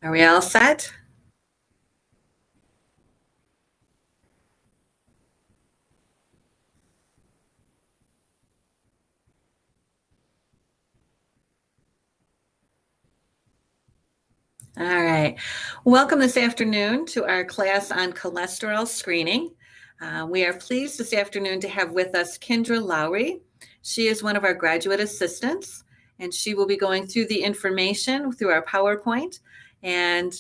Are we all set? All right. Welcome this afternoon to our class on cholesterol screening. We are pleased this afternoon to have with us Kendra Lowry. She is one of our graduate assistants, and she will be going through the information through our PowerPoint. And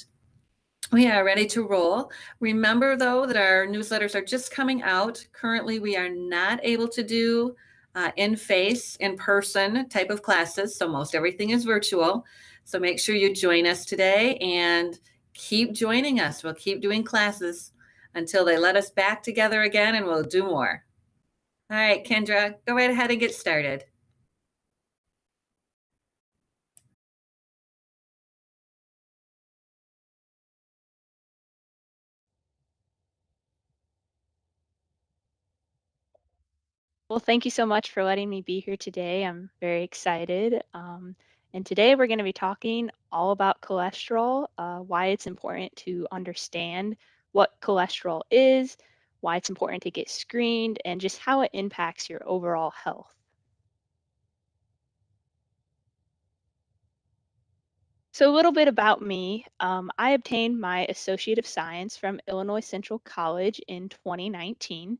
we are ready to roll. Remember, though, that our newsletters are just coming out. Currently, we are not able to do in person type of classes, so most everything is virtual. So make sure you join us today and keep joining us. We'll keep doing classes until they let us back together again, and we'll do more. All right, Kendra, go right ahead and get started. Well, thank you so much for letting me be here today. I'm very excited. And today we're going to be talking all about cholesterol, why it's important to understand what cholesterol is, why it's important to get screened, and just how it impacts your overall health. So, a little bit about me. I obtained my Associate of Science from Illinois Central College in 2019.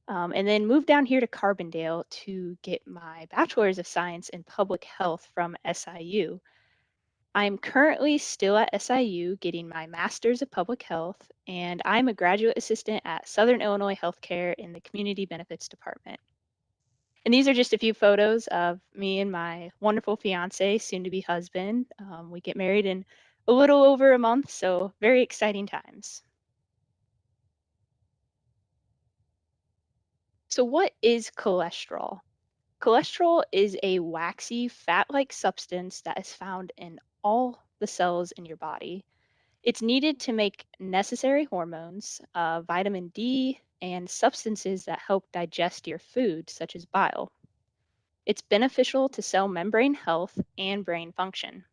And then moved down here to Carbondale to get my Bachelor's of Science in Public Health from SIU. I'm currently still at SIU getting my Master's of Public Health, and I'm a graduate assistant at Southern Illinois Healthcare in the Community Benefits Department. And these are just a few photos of me and my wonderful fiance, soon to be husband. We get married in a little over a month, so very exciting times. So, what is cholesterol? Cholesterol is a waxy, fat like substance that is found in all the cells in your body. It's needed to make necessary hormones, vitamin D, and substances that help digest your food, such as bile. It's beneficial to cell membrane health and brain function.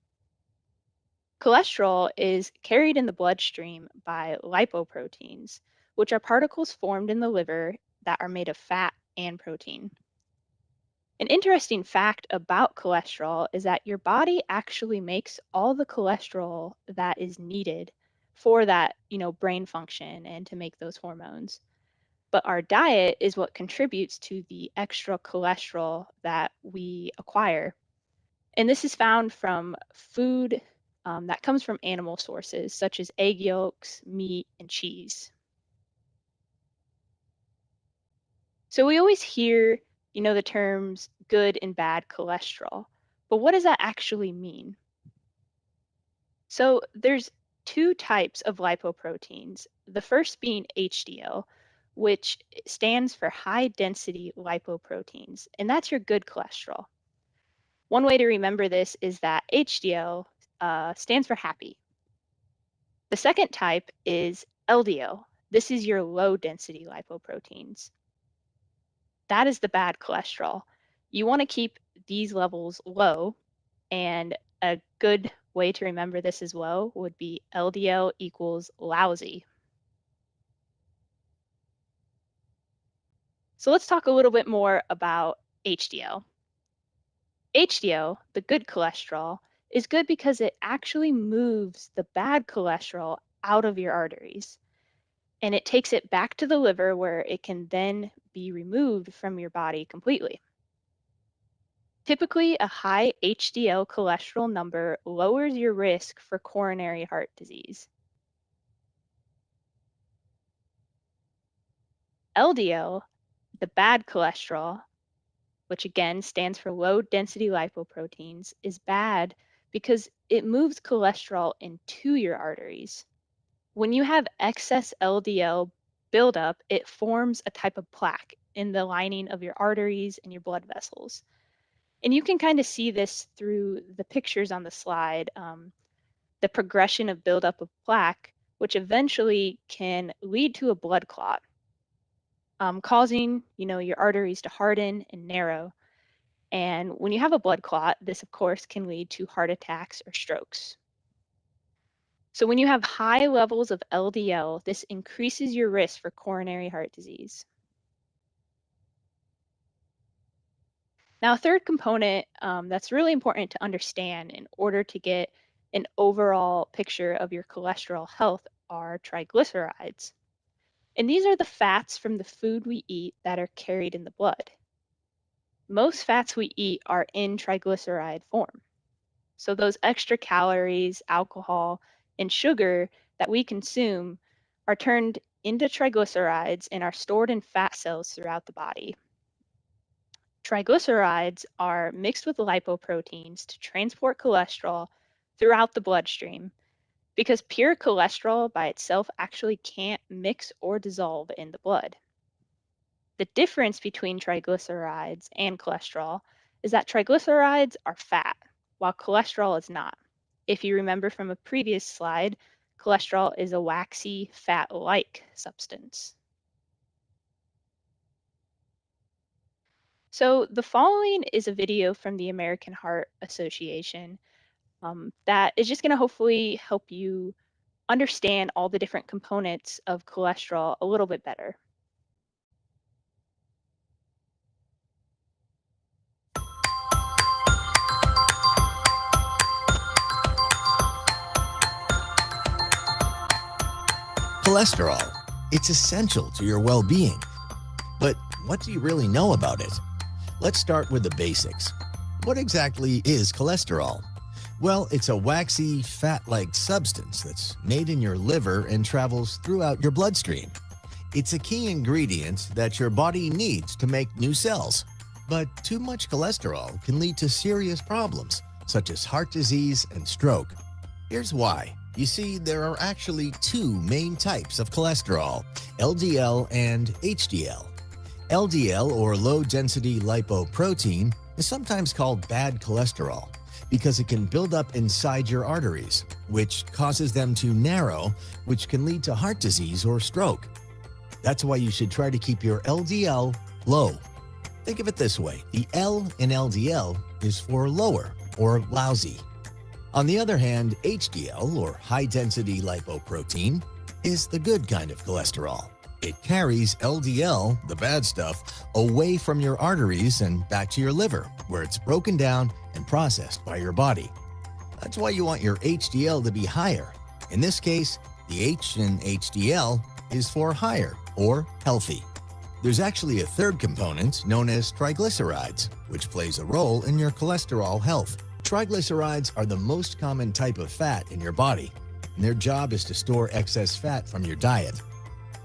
Cholesterol is carried in the bloodstream by lipoproteins, which are particles formed in the liver that are made of fat and protein. An interesting fact about cholesterol is that your body actually makes all the cholesterol that is needed for that, brain function and to make those hormones. But our diet is what contributes to the extra cholesterol that we acquire. And this is found from food that comes from animal sources, such as egg yolks, meat, and cheese. So we always hear, the terms good and bad cholesterol. But what does that actually mean? So there's two types of lipoproteins. The first being HDL, which stands for high density lipoproteins, and that's your good cholesterol. One way to remember this is that HDL stands for happy. The second type is LDL. This is your low density lipoproteins. That is the bad cholesterol. You want to keep these levels low, and a good way to remember this as well would be LDL equals lousy. So let's talk a little bit more about HDL. HDL, the good cholesterol, is good because it actually moves the bad cholesterol out of your arteries and it takes it back to the liver where it can then be removed from your body completely. Typically, a high HDL cholesterol number lowers your risk for coronary heart disease. LDL, the bad cholesterol, which again stands for low density lipoproteins, is bad because it moves cholesterol into your arteries. When you have excess LDL buildup, it forms a type of plaque in the lining of your arteries and your blood vessels. And you can kind of see this through the pictures on the slide, the progression of buildup of plaque, which eventually can lead to a blood clot, causing, your arteries to harden and narrow. And when you have a blood clot, this of course can lead to heart attacks or strokes. So when you have high levels of LDL, this increases your risk for coronary heart disease. Now, a third component that's really important to understand in order to get an overall picture of your cholesterol health are triglycerides. And these are the fats from the food we eat that are carried in the blood. Most fats we eat are in triglyceride form. So those extra calories, alcohol, and sugar that we consume are turned into triglycerides and are stored in fat cells throughout the body. Triglycerides are mixed with lipoproteins to transport cholesterol throughout the bloodstream because pure cholesterol by itself actually can't mix or dissolve in the blood. The difference between triglycerides and cholesterol is that triglycerides are fat, while cholesterol is not. If you remember from a previous slide, cholesterol is a waxy, fat-like substance. So the following is a video from the American Heart Association that is just going to hopefully help you understand all the different components of cholesterol a little bit better. Cholesterol. It's essential to your well-being. But what do you really know about it? Let's start with the basics. What exactly is cholesterol? Well, it's a waxy, fat-like substance that's made in your liver and travels throughout your bloodstream. It's a key ingredient that your body needs to make new cells. But too much cholesterol can lead to serious problems, such as heart disease and stroke. Here's why. You see, there are actually two main types of cholesterol, LDL and HDL. LDL, or low-density lipoprotein, is sometimes called bad cholesterol because it can build up inside your arteries, which causes them to narrow, which can lead to heart disease or stroke. That's why you should try to keep your LDL low. Think of it this way. The L in LDL is for lower or lousy. On the other hand, HDL, or high-density lipoprotein, is the good kind of cholesterol. It carries LDL, the bad stuff, away from your arteries and back to your liver, where it's broken down and processed by your body. That's why you want your HDL to be higher. In this case, the H in HDL is for higher or healthy. There's actually a third component known as triglycerides, which plays a role in your cholesterol health. Triglycerides are the most common type of fat in your body, and their job is to store excess fat from your diet.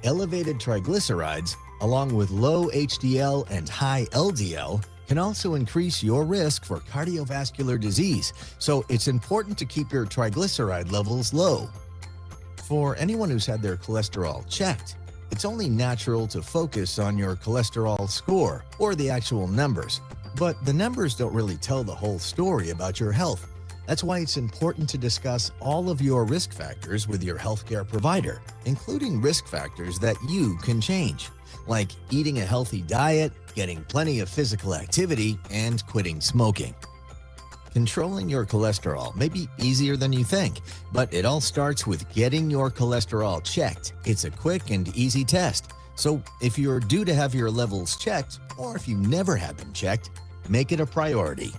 Elevated triglycerides, along with low HDL and high LDL, can also increase your risk for cardiovascular disease, so it's important to keep your triglyceride levels low. For anyone who's had their cholesterol checked, it's only natural to focus on your cholesterol score or the actual numbers. But the numbers don't really tell the whole story about your health. That's why it's important to discuss all of your risk factors with your healthcare provider, including risk factors that you can change, like eating a healthy diet, getting plenty of physical activity, and quitting smoking. Controlling your cholesterol may be easier than you think, but it all starts with getting your cholesterol checked. It's a quick and easy test. So if you're due to have your levels checked, or if you never had them checked, make it a priority.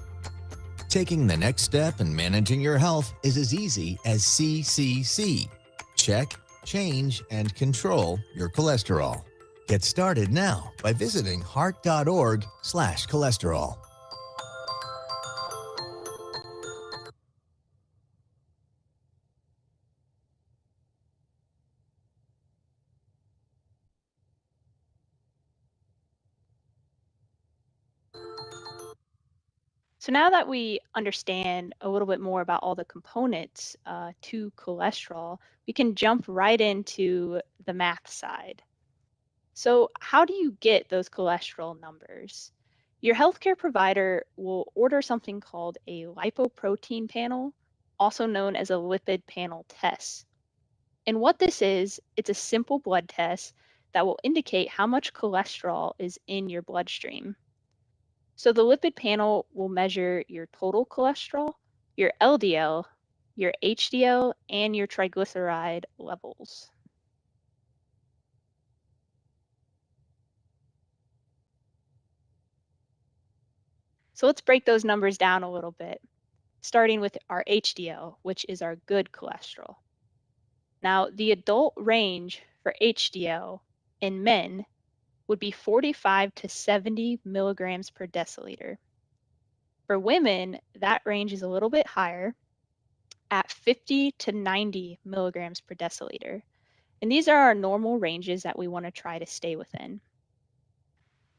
Taking the next step in managing your health is as easy as CCC. Check, change, and control your cholesterol. Get started now by visiting heart.org/cholesterol. So now that we understand a little bit more about all the components to cholesterol, we can jump right into the math side. So how do you get those cholesterol numbers? Your healthcare provider will order something called a lipoprotein panel, also known as a lipid panel test. And what this is, it's a simple blood test that will indicate how much cholesterol is in your bloodstream. So the lipid panel will measure your total cholesterol, your LDL, your HDL, and your triglyceride levels. So let's break those numbers down a little bit, starting with our HDL, which is our good cholesterol. Now, the adult range for HDL in men would be 45 to 70 milligrams per deciliter. For women, that range is a little bit higher at 50 to 90 milligrams per deciliter. And these are our normal ranges that we want to try to stay within.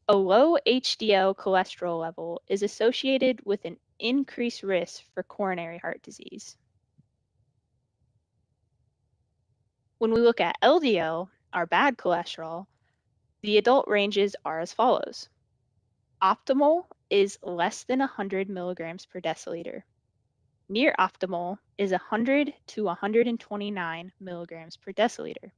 A low HDL cholesterol level is associated with an increased risk for coronary heart disease. When we look at LDL, our bad cholesterol, the adult ranges are as follows. Optimal is less than 100 milligrams per deciliter. Near optimal is 100 to 129 milligrams per deciliter.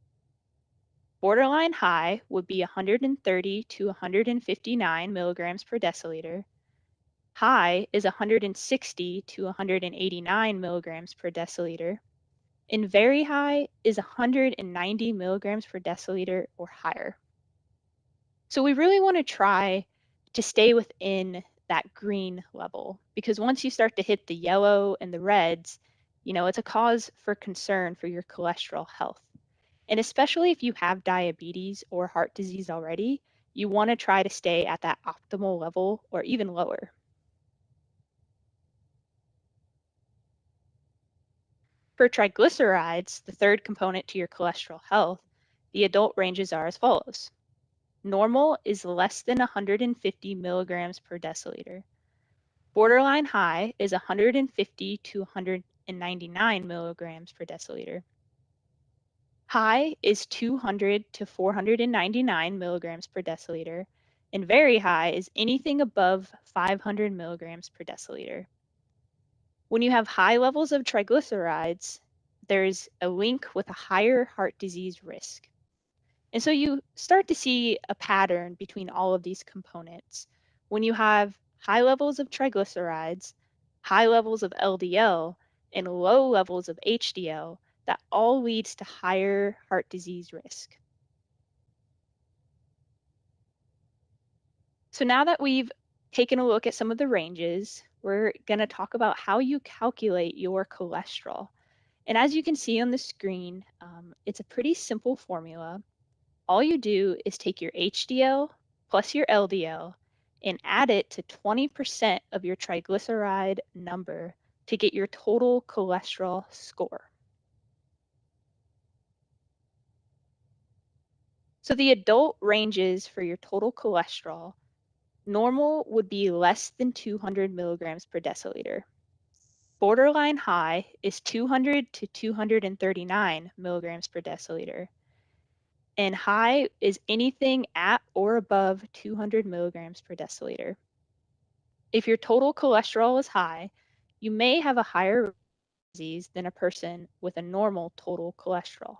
Borderline high would be 130 to 159 milligrams per deciliter. High is 160 to 189 milligrams per deciliter. And very high is 190 milligrams per deciliter or higher. So we really want to try to stay within that green level, because once you start to hit the yellow and the reds, it's a cause for concern for your cholesterol health. And especially if you have diabetes or heart disease already, you want to try to stay at that optimal level or even lower. For triglycerides, the third component to your cholesterol health, the adult ranges are as follows. Normal is less than 150 milligrams per deciliter. Borderline high is 150 to 199 milligrams per deciliter. High is 200 to 499 milligrams per deciliter, and very high is anything above 500 milligrams per deciliter. When you have high levels of triglycerides, there's a link with a higher heart disease risk. And so you start to see a pattern between all of these components. When you have high levels of triglycerides, high levels of LDL, and low levels of HDL, that all leads to higher heart disease risk. So now that we've taken a look at some of the ranges, we're going to talk about how you calculate your cholesterol. And as you can see on the screen, it's a pretty simple formula. All you do is take your HDL plus your LDL and add it to 20% of your triglyceride number to get your total cholesterol score. So the adult ranges for your total cholesterol, normal would be less than 200 milligrams per deciliter. Borderline high is 200 to 239 milligrams per deciliter. And high is anything at or above 200 milligrams per deciliter. If your total cholesterol is high, you may have a higher disease than a person with a normal total cholesterol.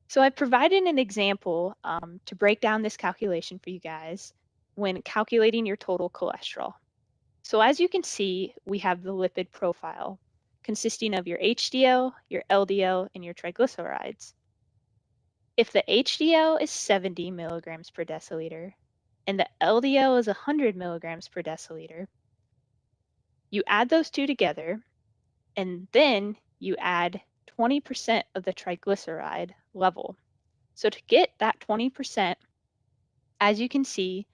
So I've provided an example to break down this calculation for you guys when calculating your total cholesterol. So as you can see, we have the lipid profile consisting of your HDL, your LDL, and your triglycerides. If the HDL is 70 milligrams per deciliter and the LDL is 100 milligrams per deciliter, you add those two together and then you add 20% of the triglyceride level. So to get that 20%, as you can see,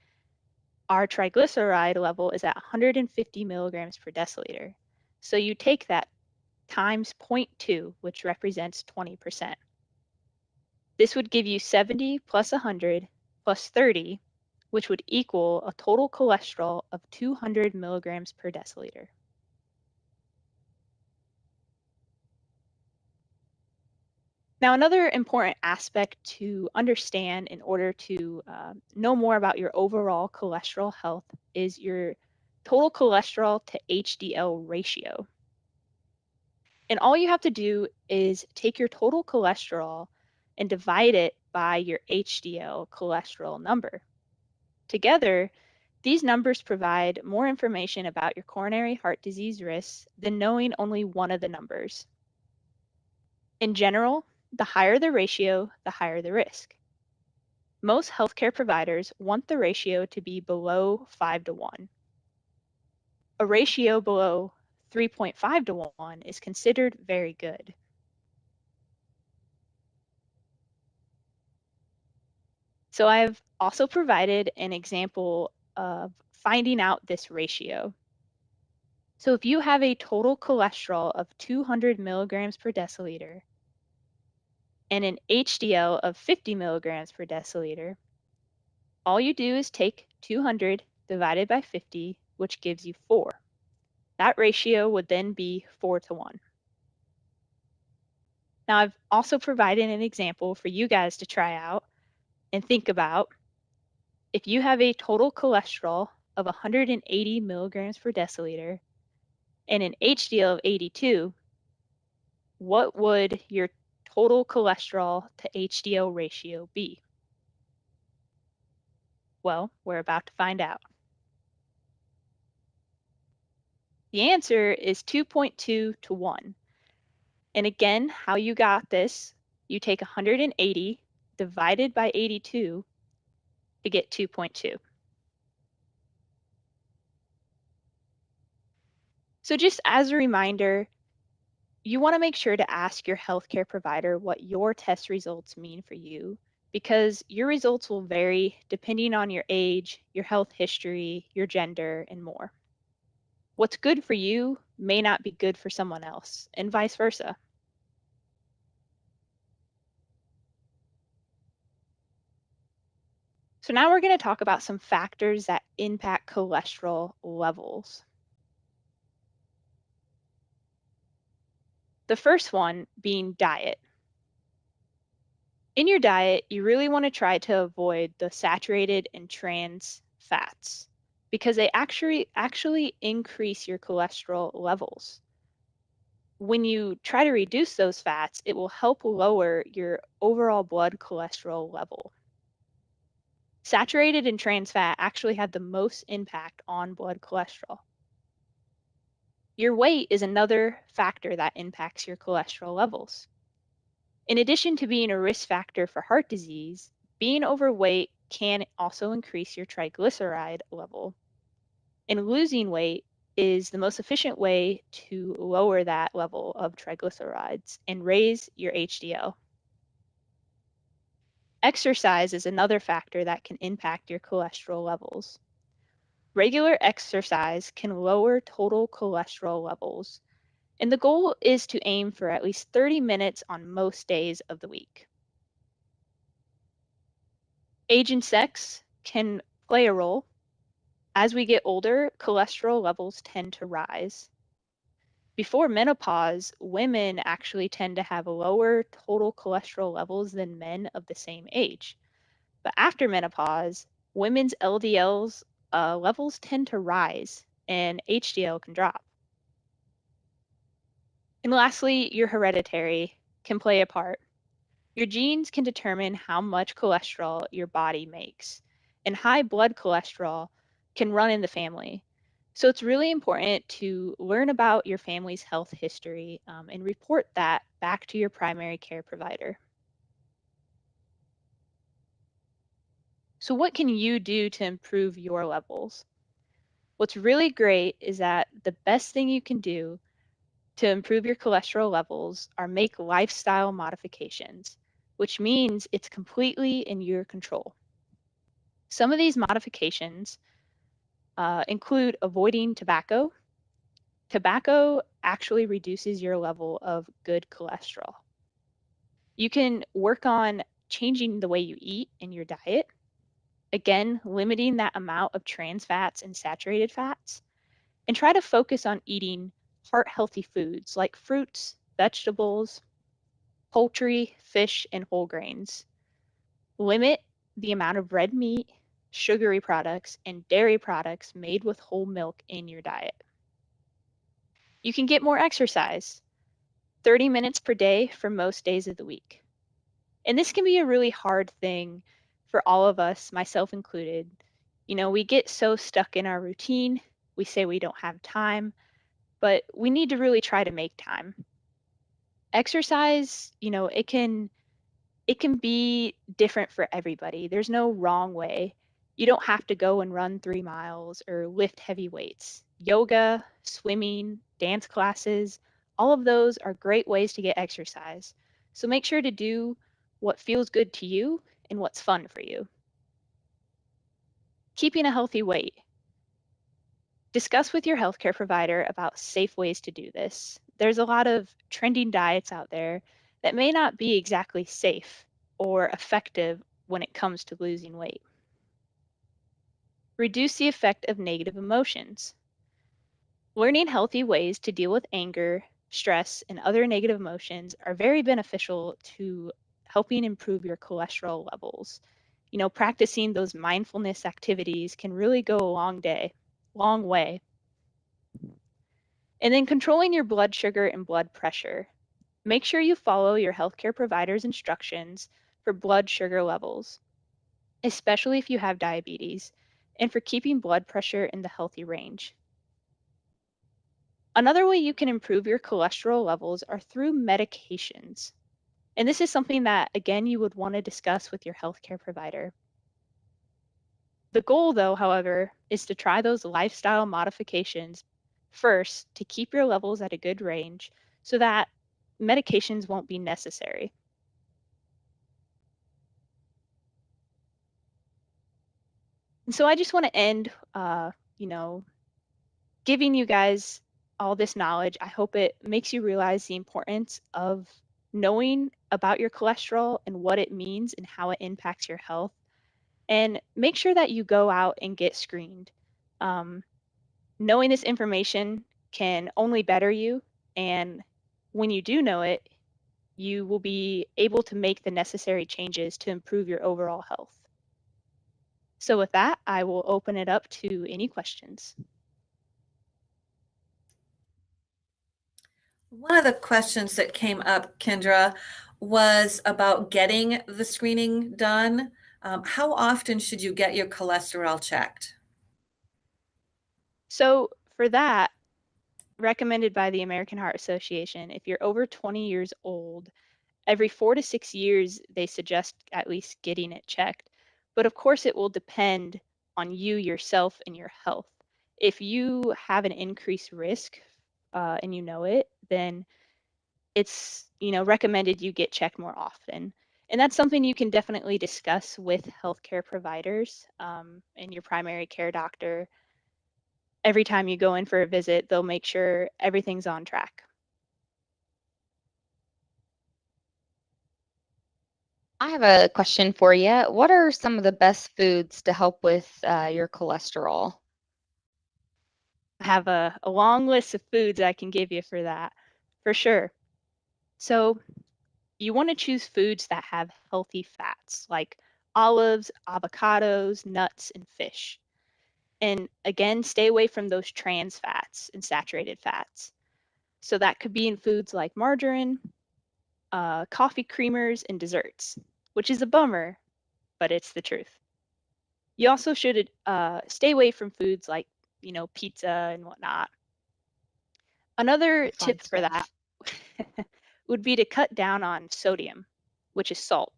our triglyceride level is at 150 milligrams per deciliter. So you take that times 0.2, which represents 20%. This would give you 70 plus 100 plus 30, which would equal a total cholesterol of 200 milligrams per deciliter. Now, another important aspect to understand in order to know more about your overall cholesterol health is your total cholesterol to HDL ratio. And all you have to do is take your total cholesterol and divide it by your HDL cholesterol number. Together, These numbers provide more information about your coronary heart disease risks than knowing only one of the numbers. In general, the higher the ratio, the higher the risk. Most healthcare providers want the ratio to be below 5 to 1. A ratio below 3.5 to 1 is considered very good. So I've also provided an example of finding out this ratio. So if you have a total cholesterol of 200 milligrams per deciliter and an HDL of 50 milligrams per deciliter, all you do is take 200 divided by 50, which gives you 4. That ratio would then be 4 to 1. Now I've also provided an example for you guys to try out and think about. If you have a total cholesterol of 180 milligrams per deciliter and an HDL of 82, what would your total cholesterol to HDL ratio be? Well, we're about to find out. The answer is 2.2 to 1. And again, how you got this, you take 180 divided by 82 to get 2.2. So just as a reminder, you want to make sure to ask your healthcare provider what your test results mean for you, because your results will vary depending on your age, your health history, your gender, and more. What's good for you may not be good for someone else, and vice versa. So now we're going to talk about some factors that impact cholesterol levels. The first one being diet. In your diet, you really want to try to avoid the saturated and trans fats because they actually increase your cholesterol levels. When you try to reduce those fats, it will help lower your overall blood cholesterol level. Saturated and trans fat actually have the most impact on blood cholesterol. Your weight is another factor that impacts your cholesterol levels. In addition to being a risk factor for heart disease, being overweight can also increase your triglyceride level. And losing weight is the most efficient way to lower that level of triglycerides and raise your HDL. Exercise is another factor that can impact your cholesterol levels. Regular exercise can lower total cholesterol levels, and the goal is to aim for at least 30 minutes on most days of the week. Age and sex can play a role. As we get older, cholesterol levels tend to rise. Before menopause, women actually tend to have lower total cholesterol levels than men of the same age. But after menopause, women's LDLs levels tend to rise and HDL can drop. And lastly, your hereditary can play a part. Your genes can determine how much cholesterol your body makes, and high blood cholesterol can run in the family. So it's really important to learn about your family's health history and report that back to your primary care provider. So what can you do to improve your levels? What's really great is that the best thing you can do to improve your cholesterol levels are make lifestyle modifications, which means it's completely in your control. Some of these modifications include avoiding tobacco. Tobacco actually reduces your level of good cholesterol. You can work on changing the way you eat in your diet. Again, limiting that amount of trans fats and saturated fats, and try to focus on eating heart healthy foods like fruits, vegetables, poultry, fish, and whole grains. Limit the amount of red meat, sugary products, and dairy products made with whole milk in your diet. You can get more exercise, 30 minutes per day for most days of the week. And this can be a really hard thing for all of us, myself included. We get so stuck in our routine, we say we don't have time, but we need to really try to make time. Exercise, it can be different for everybody. There's no wrong way. You don't have to go and run 3 miles or lift heavy weights. Yoga, swimming, dance classes, all of those are great ways to get exercise. So make sure to do what feels good to you and what's fun for you. Keeping a healthy weight. Discuss with your healthcare provider about safe ways to do this. There's a lot of trending diets out there that may not be exactly safe or effective when it comes to losing weight. Reduce the effect of negative emotions. Learning healthy ways to deal with anger, stress, and other negative emotions are very beneficial to helping improve your cholesterol levels. Practicing those mindfulness activities can really go a long way. And then controlling your blood sugar and blood pressure. Make sure you follow your healthcare provider's instructions for blood sugar levels, especially if you have diabetes, and for keeping blood pressure in the healthy range. Another way you can improve your cholesterol levels are through medications. And this is something that, again, you would want to discuss with your healthcare provider. The goal, though, however, is to try those lifestyle modifications first to keep your levels at a good range so that medications won't be necessary. And so I just want to end, giving you guys all this knowledge. I hope it makes you realize the importance of knowing about your cholesterol and what it means and how it impacts your health. And make sure that you go out and get screened. Knowing this information can only better you. And when you do know it, you will be able to make the necessary changes to improve your overall health. So with that, I will open it up to any questions. One of the questions that came up, Kendra, was about getting the screening done. How often should you get your cholesterol checked? So for that, recommended by the American Heart Association, if you're over 20 years old, every 4 to 6 years, they suggest at least getting it checked. But of course, it will depend on you yourself and your health. If you have an increased risk and you know it, then it's recommended you get checked more often. And that's something you can definitely discuss with healthcare providers and your primary care doctor. Every time you go in for a visit, they'll make sure everything's on track. I have a question for you. What are some of the best foods to help with your cholesterol? I have a long list of foods I can give you for that, for sure. So you want to choose foods that have healthy fats like olives, avocados, nuts, and fish. And again, stay away from those trans fats and saturated fats. So that could be in foods like margarine, coffee creamers, and desserts, which is a bummer, but it's the truth. You also should stay away from foods like, pizza and whatnot. Another Fun tip for stuff. that would be to cut down on sodium, which is salt.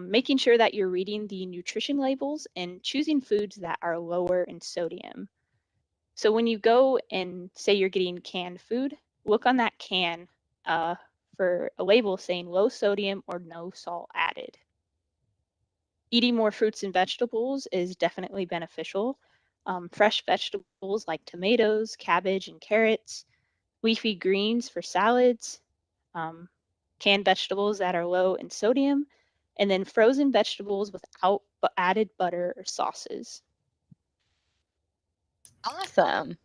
Making sure that you're reading the nutrition labels and choosing foods that are lower in sodium. So when you go and say you're getting canned food, look on that can for a label saying low sodium or no salt added. Eating more fruits and vegetables is definitely beneficial. Fresh vegetables like tomatoes, cabbage, and carrots, leafy greens for salads, um, canned vegetables that are low in sodium, and then frozen vegetables without added butter or sauces. Awesome.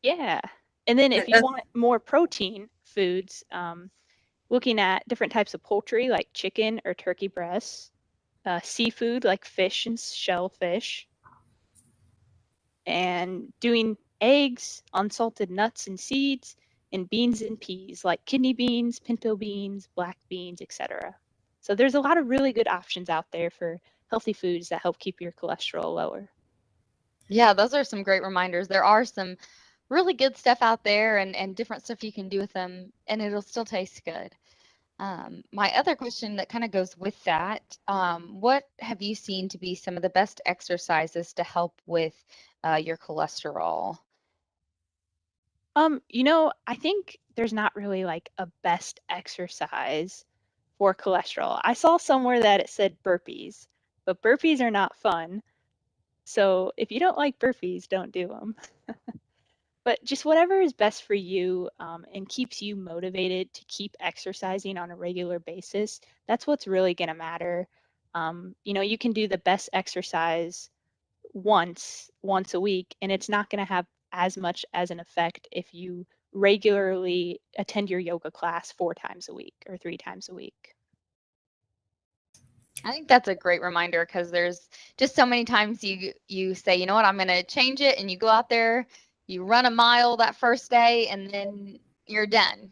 Yeah. And then if you want more protein foods, looking at different types of poultry like chicken or turkey breasts, seafood like fish and shellfish, and doing eggs, unsalted nuts and seeds, and beans and peas like kidney beans, pinto beans, black beans, etc. So there's a lot of really good options out there for healthy foods that help keep your cholesterol lower. Yeah, those are some great reminders. There are some really good stuff out there and different stuff you can do with them, and it'll still taste good. My other question that kind of goes with that, what have you seen to be some of the best exercises to help with your cholesterol? I think there's not really like a best exercise for cholesterol. I saw somewhere that it said burpees, but burpees are not fun. So if you don't like burpees, don't do them. But just whatever is best for you and keeps you motivated to keep exercising on a regular basis, that's what's really going to matter. You can do the best exercise once a week, and it's not going to have as much as an effect if you regularly attend your yoga class 4 times a week or 3 times a week. I think that's a great reminder because there's just so many times you say, you know what, I'm going to change it, and you go out there, you run a mile that first day, and then you're done.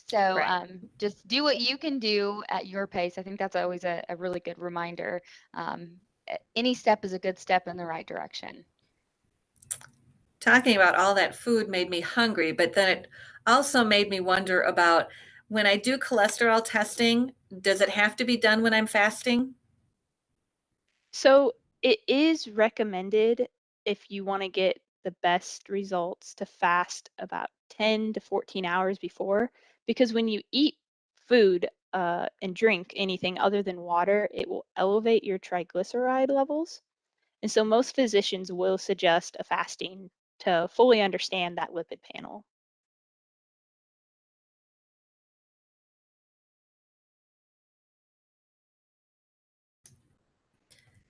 So Right. just do what you can do at your pace. I think that's always a really good reminder. Any step is a good step in the right direction. Talking about all that food made me hungry, but then it also made me wonder about when I do cholesterol testing, does it have to be done when I'm fasting? So it is recommended if you want to get the best results to fast about 10 to 14 hours before, because when you eat food and drink anything other than water, it will elevate your triglyceride levels. And so most physicians will suggest a fasting to fully understand that lipid panel.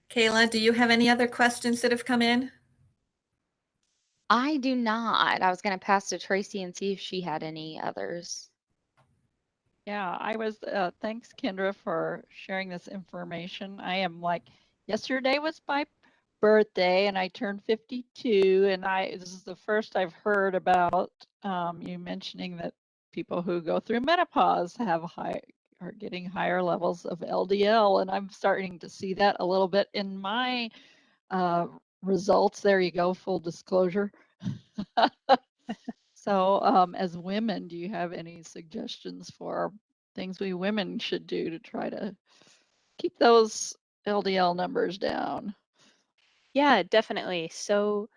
Kayla, do you have any other questions that have come in? I do not. I was going to pass to Tracy and see if she had any others. Yeah, thanks, Kendra, for sharing this information. I am like, yesterday was my birthday and I turned 52, and this is the first I've heard about you mentioning that people who go through menopause are getting higher levels of LDL, and I'm starting to see that a little bit in my results. There you go, full disclosure. So, as women, do you have any suggestions for things we women should do to try to keep those LDL numbers down? Yeah, definitely. So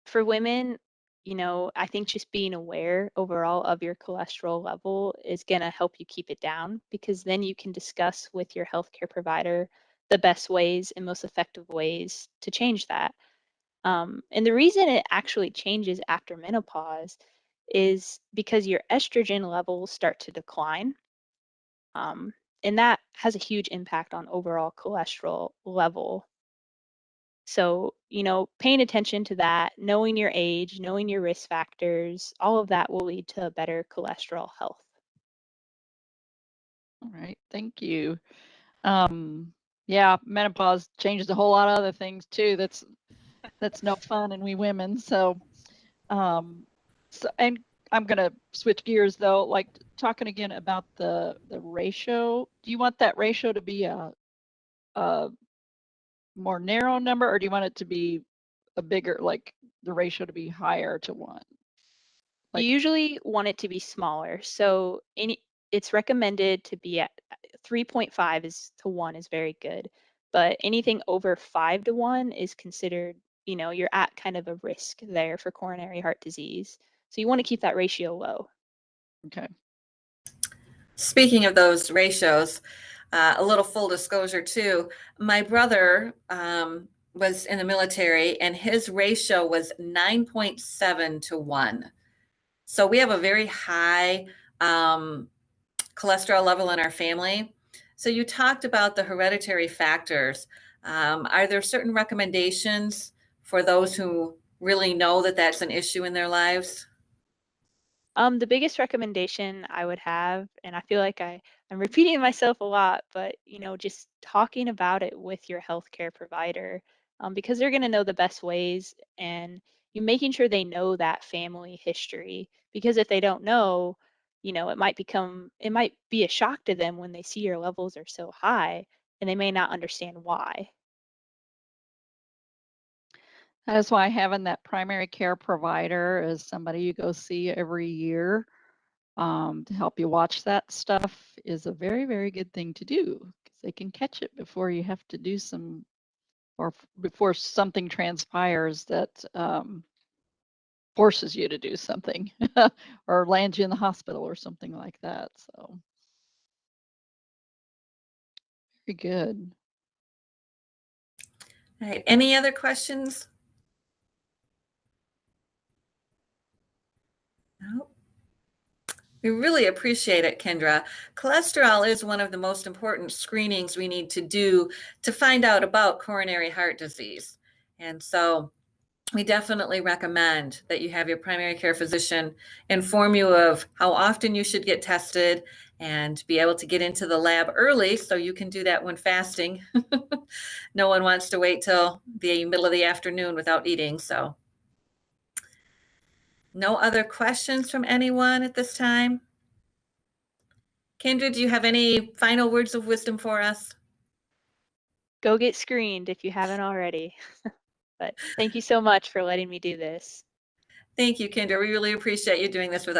for women, I think just being aware overall of your cholesterol level is going to help you keep it down, because then you can discuss with your healthcare provider the best ways and most effective ways to change that. And the reason it actually changes after menopause is because your estrogen levels start to decline. Um, and that has a huge impact on overall cholesterol level. So, paying attention to that, knowing your age, knowing your risk factors, all of that will lead to better cholesterol health. All right, thank you. Yeah, menopause changes a whole lot of other things too. That's no fun in we women. Um, and I'm gonna switch gears though, like talking again about the ratio. Do you want that ratio to be a more narrow number, or do you want it to be a bigger, like the ratio to be higher to 1? You Like, usually want it to be smaller. So it's recommended to be at 3.5 is to 1 is very good. But anything over 5 to 1 is considered, you're at kind of a risk there for coronary heart disease. So you want to keep that ratio low. okay. Speaking of those ratios, a little full disclosure too. My brother was in the military, and his ratio was 9.7 to 1. So we have a very high cholesterol level in our family. So you talked about the hereditary factors. Are there certain recommendations for those who really know that that's an issue in their lives? The biggest recommendation I would have, and I feel like I'm repeating myself a lot, but just talking about it with your healthcare provider, because they're going to know the best ways, and you making sure they know that family history. Because if they don't know, it might be a shock to them when they see your levels are so high, and they may not understand why. That's why having that primary care provider as somebody you go see every year to help you watch that stuff is a very, very good thing to do, because they can catch it before you have to do some, or before something transpires that forces you to do something or lands you in the hospital or something like that. So very good. All right. Any other questions? No. We really appreciate it, Kendra. Cholesterol is one of the most important screenings we need to do to find out about coronary heart disease. And so we definitely recommend that you have your primary care physician inform you of how often you should get tested and be able to get into the lab early so you can do that when fasting. No one wants to wait till the middle of the afternoon without eating. So no other questions from anyone at this time? Kendra, do you have any final words of wisdom for us? Go get screened if you haven't already. But thank you so much for letting me do this. Thank you, Kendra. We really appreciate you doing this with us.